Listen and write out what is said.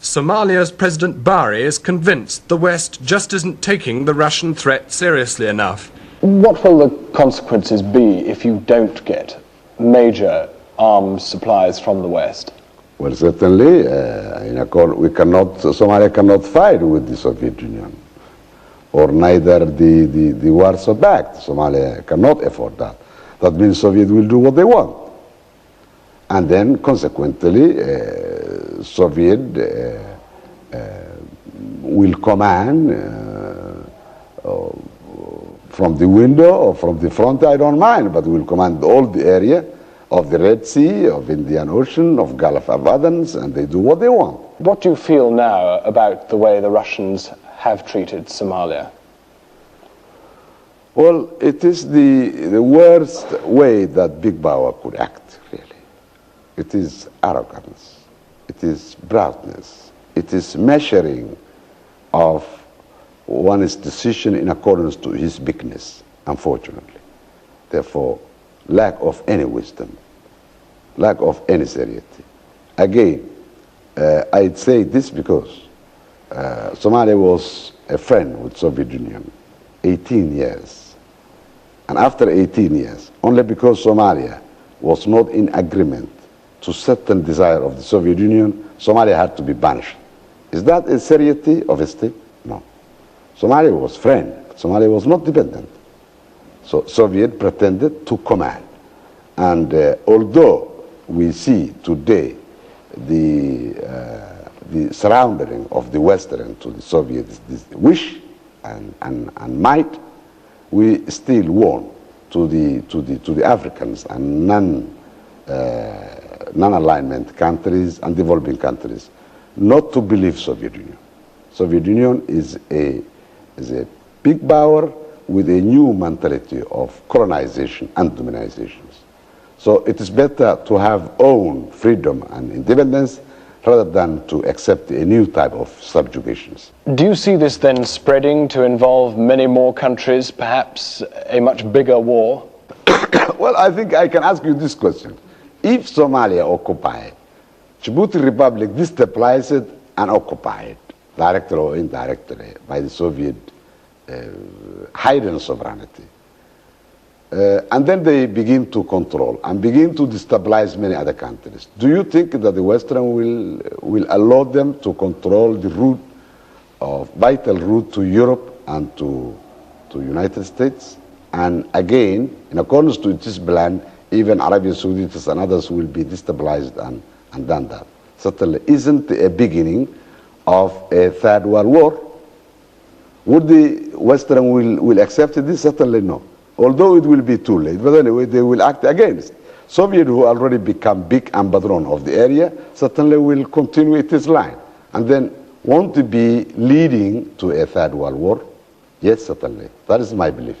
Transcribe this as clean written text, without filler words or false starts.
Somalia's President Barre is convinced the West just isn't taking the Russian threat seriously enough. What will the consequences be if you don't get major arms supplies from the West? Well, certainly, Somalia cannot fight with the Soviet Union, or neither the Warsaw Pact. Somalia cannot afford that. That means Soviet will do what they want. And then, consequently, Soviet will command from the window or from the front, I don't mind, but will command all the area of the Red Sea, of Indian Ocean, of Gulf of Aden, and they do what they want. What do you feel now about the way the Russians have treated Somalia? Well, it is the worst way that big power could act, really. It is arrogance, it is proudness, it is measuring of one's decision in accordance to his bigness, unfortunately. Therefore, lack of any wisdom, lack of any seriety. Again, I'd say this because Somalia was a friend with Soviet Union 18 years. And after 18 years, only because Somalia was not in agreement to certain desire of the Soviet Union, Somalia had to be banished. Is that a seriety of a state? No. Somalia was friend, but Somalia was not dependent. So Soviet pretended to command. And although we see today the surrounding of the Western to the Soviets, this wish and might, we still warn to the Africans and non-alignment countries and developing countries not to believe Soviet Union. Soviet Union is a big power with a new mentality of colonization and dominization. So it is better to have own freedom and independence rather than to accept a new type of subjugations. Do you see this then spreading to involve many more countries, perhaps a much bigger war? Well, I think I can ask you this question. If Somalia occupied, Djibouti Republic destabilized and occupied, directly or indirectly, by the Soviet hidden sovereignty, and then they begin to control and begin to destabilize many other countries. Do you think that the Western will allow them to control the route of vital route to Europe and to United States? And again, in accordance to this plan, even Arabia Saudi and others will be destabilized and done that. Certainly isn't a beginning of a third world war. Would the Western will accept this? Certainly no. Although it will be too late, but anyway, they will act against. Soviet, who already become big ambassador of the area, certainly will continue its line. And then want to be leading to a third world war? Yes, certainly. That is my belief.